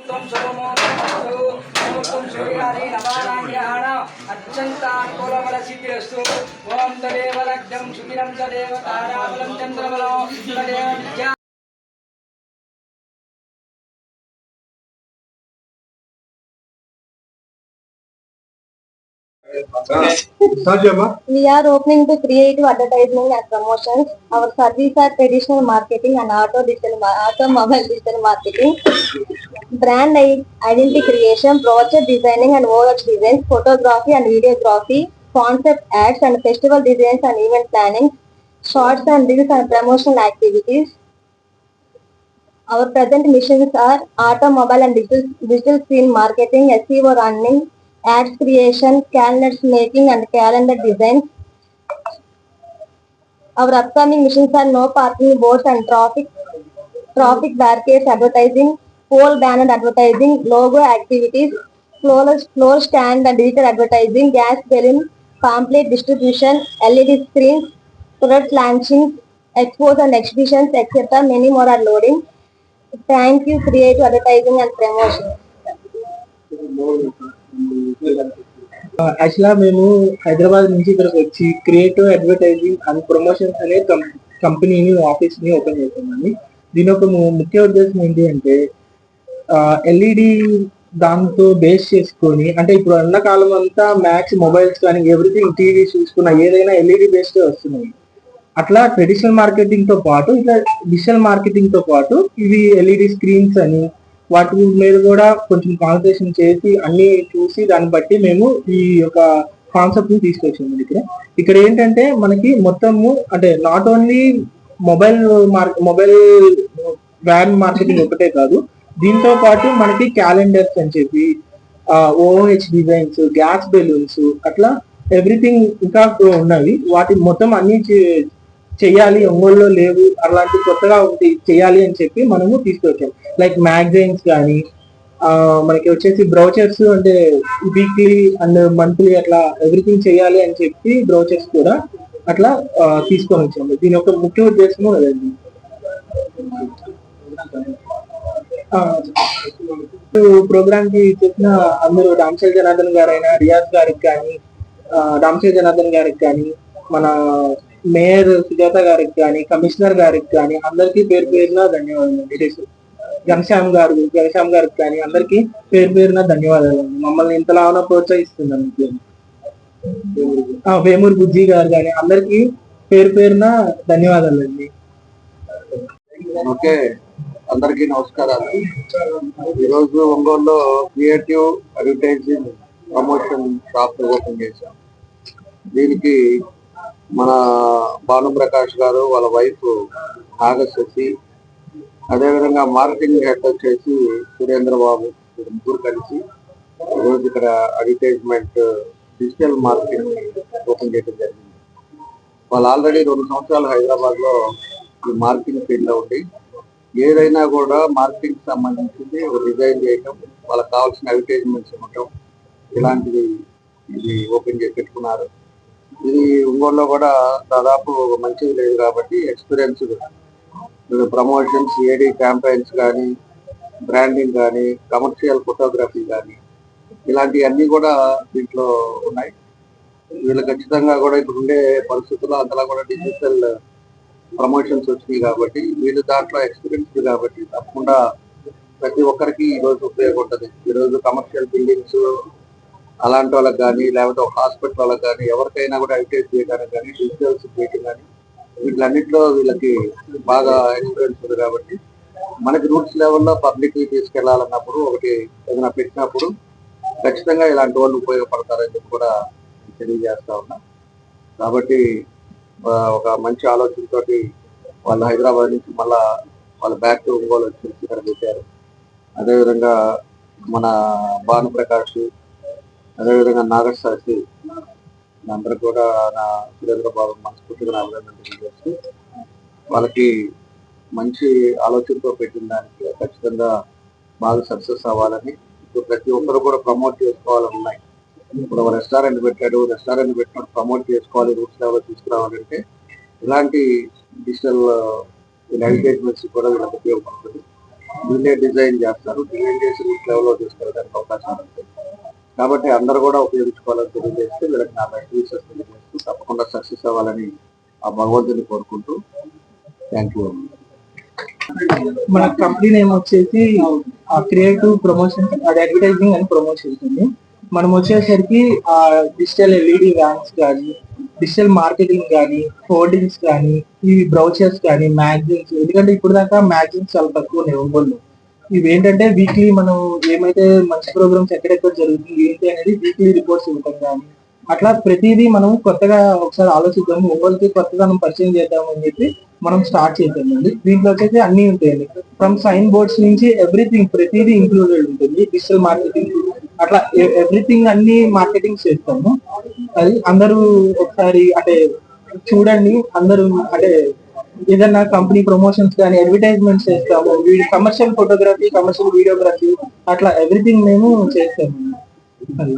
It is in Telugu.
त्वं सर्वमोक्षमस्तु नमोऽस्तु श्रीहरि नवानाङ्ग्रहण अत्यन्तानुकूलफलसिद्धिरस्तु ओं तदेव लग्नं सुखिनं तदेव ताराबलं चन्द्रबलं तदेव विद्या We are opening to creative advertising and promotions. Our services are traditional marketing and automobile digital marketing, brand identity creation, brochure designing and OX designs, photography and videography, concept ads and festival designs and event planning, shorts and reels and promotional activities. Our present missions are automobile and digital screen marketing, SEO running, ads creation, calendars making and calendar designs. Our upcoming missions are no parking boards and traffic barricades advertising, pole banner advertising, logo activities, floor stand and digital advertising, gas balloon, pamphlet distribution, LED screens, product launching, expos and exhibitions, etc. Many more are loading. Thank you, creative advertising and promotion. యాక్చువల్గా మేము హైదరాబాద్ నుంచి ఇక్కడికి వచ్చి క్రియేటివ్ అడ్వర్టైజింగ్ అండ్ ప్రమోషన్స్ అనే కంపెనీని ఆఫీస్ని ఓపెన్ చేసామండి. దీని యొక్క ముఖ్య ఉద్దేశం ఏంటి అంటే ఎల్ఈడి దాంతో బేస్ చేసుకొని, అంటే ఇప్పుడు ఎండాకాలం అంతా మ్యాక్స్ మొబైల్స్ కానీ ఎవ్రీథింగ్ టీవీ చూసుకున్న ఏదైనా ఎల్ఈడి బేస్డ్ వస్తున్నాయి. అట్లా ట్రెడిషనల్ మార్కెటింగ్ తో పాటు ఇట్లా డిజిటల్ మార్కెటింగ్ తో పాటు ఇవి ఎల్ఈడి స్క్రీన్స్ అని వాటి మీద కూడా కొంచెం కాన్సన్ట్రేషన్ చేసి అన్ని చూసి దాన్ని బట్టి మేము ఈ యొక్క కాన్సెప్ట్ ని తీసుకొచ్చాము. ఇక్కడ ఏంటంటే మనకి మొత్తము అంటే not only mobile van marketing ఒకటే కాదు, దీంతో పాటు మనకి క్యాలెండర్స్ అని చెప్పి ఓహెచ్ డిజైన్స్, గ్యాస్ బెలూన్స్, అట్లా ఎవ్రీథింగ్ ఇంకా ఉన్నవి. వాటి మొత్తం అన్ని చెయ్యాలి, ఒంగోలులో లేవు, అలాంటి కొత్తగా ఒకటి చెయ్యాలి అని చెప్పి మనము తీసుకొచ్చాం. లైక్ మ్యాగజైన్స్ కానీ మనకి వచ్చేసి బ్రౌచర్స్, అంటే వీక్లీ అండ్ మంత్లీ అట్లా ఎవ్రీథింగ్ చెయ్యాలి అని చెప్పి బ్రౌచర్స్ కూడా అట్లా తీసుకొని వచ్చాము. దీని యొక్క ముఖ్య ఉద్దేశము అదండి. ప్రోగ్రామ్ కి చెప్పిన అందరూ రామశేఖర్ జనార్దన్ గారైనా, రియాజ్ గారికి కానీ, రామశేఖర్ జనార్దన్ గారికి కానీ, మన మేయర్ సుజాత గారికి కానీ, కమిషనర్ గారికి కానీ అందరికీ పేరు పేరున ధన్యవాదాలు. ఘనశ్యామ్ గారికి కానీ అందరికీ పేరు పేరున ధన్యవాదాలు. మమ్మల్ని ఇంతలా ప్రోత్సహిస్తున్నారు. వేమూరు బుజ్జి గారు కానీ అందరికీ పేరు పేరున ధన్యవాదాలు అండి. ఓకే, అందరికీ నమస్కారాలు. ఈరోజు ఒంగోలులో creative advertising promotion shop open చేశాం. దీనికి మన భానుప్రకాష్ గారు, వాళ్ళ వైఫ్ నాగశశి, అదేవిధంగా మార్కెటింగ్ హెడ్ వచ్చేసి సురేంద్ర బాబు, ముగ్గురు కలిసి ఈరోజు ఇక్కడ అడ్వర్టైజ్మెంట్ డిజిటల్ మార్కెటింగ్ ఓపెన్ చేయడం జరిగింది. వాళ్ళు ఆల్రెడీ 2 సంవత్సరాలు హైదరాబాద్ లో ఈ మార్కెటింగ్ ఫీల్డ్ లో ఉండి ఏదైనా కూడా మార్కెటింగ్ సంబంధించింది ఒక డిజైన్ చేయటం, వాళ్ళకి కావాల్సిన అడ్వర్టైజ్మెంట్స్ ఇవ్వటం, ఇలాంటివి ఇది ఓపెన్ చేసి పెట్టుకున్నారు. ఇది ఒంగోలులో కూడా దాదాపు మంచిది లేదు కాబట్టి ఎక్స్పీరియన్స్డ్ ప్రమోషన్స్, ఏడీ క్యాంపెయిన్స్ కానీ, బ్రాండింగ్ కానీ, కమర్షియల్ ఫోటోగ్రఫీ కానీ, ఇలాంటివన్నీ కూడా దీంట్లో ఉన్నాయి. వీళ్ళు ఖచ్చితంగా కూడా ఇప్పుడు ఉండే పరిస్థితుల్లో అంతలా కూడా డిజిటల్ ప్రమోషన్స్ వచ్చినాయి కాబట్టి వీళ్ళు దాంట్లో ఎక్స్పీరియన్స్ కాబట్టి తప్పకుండా ప్రతి ఒక్కరికి ఈరోజు ఉపయోగపడుతుంది. ఈరోజు కమర్షియల్ బిల్డింగ్స్ అలాంటి వాళ్ళకి కానీ, లేకపోతే ఒక హాస్పిటల్ వాళ్ళకి కానీ, ఎవరికైనా కూడా అడ్వర్టైజ్ చేయడానికి కానీ, డిజిటల్స్ చేయడం కానీ, వీటిలన్నింటిలో వీళ్ళకి బాగా ఎక్స్పీరియన్స్ ఉంది కాబట్టి మనకి రూట్స్ లెవెల్లో పబ్లిక్ తీసుకెళ్లాలన్నప్పుడు ఒకటి ఏదైనా పెట్టినప్పుడు ఖచ్చితంగా ఇలాంటి వాళ్ళు ఉపయోగపడతారని చెప్పి కూడా తెలియజేస్తా ఉన్నా. కాబట్టి ఒక మంచి ఆలోచనతో వాళ్ళు హైదరాబాద్ నుంచి మళ్ళా వాళ్ళ బ్యాక్ టు ఒంగోలు వచ్చి ఇక్కడ పెట్టారు. అదేవిధంగా మన భానుప్రకాష్, అదేవిధంగా నాగశశి, అందరూ కూడా నా సురేంద్ర బాబు మనస్ఫూర్తిగా అభినందనలు తెలియజేస్తూ, వాళ్ళకి మంచి ఆలోచనతో పెట్టిన దానికి ఖచ్చితంగా బాగా సక్సెస్ అవ్వాలని, ఇప్పుడు ప్రతి ఒక్కరు కూడా ప్రమోట్ చేసుకోవాలని ఉన్నాయి. ఇప్పుడు ఒక రెస్టారెంట్ పెట్టినప్పుడు ప్రమోట్ చేసుకోవాలి, రూట్స్ లెవెల్ తీసుకురావాలంటే ఇలాంటి డిజిటల్ అడ్వర్టైజ్మెంట్స్ కూడా వీళ్ళకి ఉపయోగపడుతుంది. వీళ్ళే డిజైన్ చేస్తారు, డిజైన్ చేసి లెవెల్లో తీసుకెళ్ళడానికి అవకాశం ఉంటుంది. కాబట్టి అందరూ కూడా ఉపయోగించుకోవాలని తెలియజేస్తూ వీళ్ళకి నా బెస్ట్ విషెస్ తెలియజేస్తూ తప్పకుండా సక్సెస్ అవ్వాలని ఆ భగవంతుని కోరుకుంటూ థ్యాంక్ యూ. మన కంపెనీ నేమ్ వచ్చేసి creative promotions advertising and promotions అండి. మనం వచ్చేసరికి డిజిటల్ ఎల్ఈడి వ్యాన్స్ కానీ, డిజిటల్ మార్కెటింగ్ కానీ, హోర్డింగ్స్ కానీ, ఈ బ్రౌచర్స్ కానీ, మ్యాగజైన్స్, ఎందుకంటే ఇప్పుడు దాకా మ్యాగజైన్స్ చాలా తక్కువ ఉన్నాయి ఒంగోలు. ఇవి ఏంటంటే వీక్లీ మనం ఏమైతే మంచి ప్రోగ్రామ్స్ ఎక్కడెక్కడ జరుగుతుంది ఏంటి అనేది వీక్లీ రిపోర్ట్స్ ఇవ్వటం కానీ, అట్లా ప్రతిదీ మనం కొత్తగా ఒకసారి ఆలోచిద్దాము, ఒంగోలుకి కొత్తగా మనం పరిచయం చేద్దాము అని చెప్పి మనం స్టార్ట్ చేద్దామండి. దీంట్లో వచ్చేసి అన్ని ఉంటాయండి, ఫ్రమ్ సైన్ బోర్డ్స్ నుంచి ఎవ్రీథింగ్, ప్రతిదీ ఇంక్లూడెడ్ ఉంటుంది. డిజిటల్ మార్కెటింగ్ అట్లా ఎవ్రీథింగ్ అన్ని మార్కెటింగ్ చేస్తాము. అది అందరూ ఒకసారి అంటే చూడండి, అందరూ అంటే ఏదన్నా కంపెనీ ప్రమోషన్స్ కానీ అడ్వర్టైజ్మెంట్స్ చేస్తాము, కమర్షియల్ ఫోటోగ్రఫీ, కమర్షియల్ వీడియోగ్రఫీ, అట్లా ఎవ్రీథింగ్ మేము చేస్తాము. అది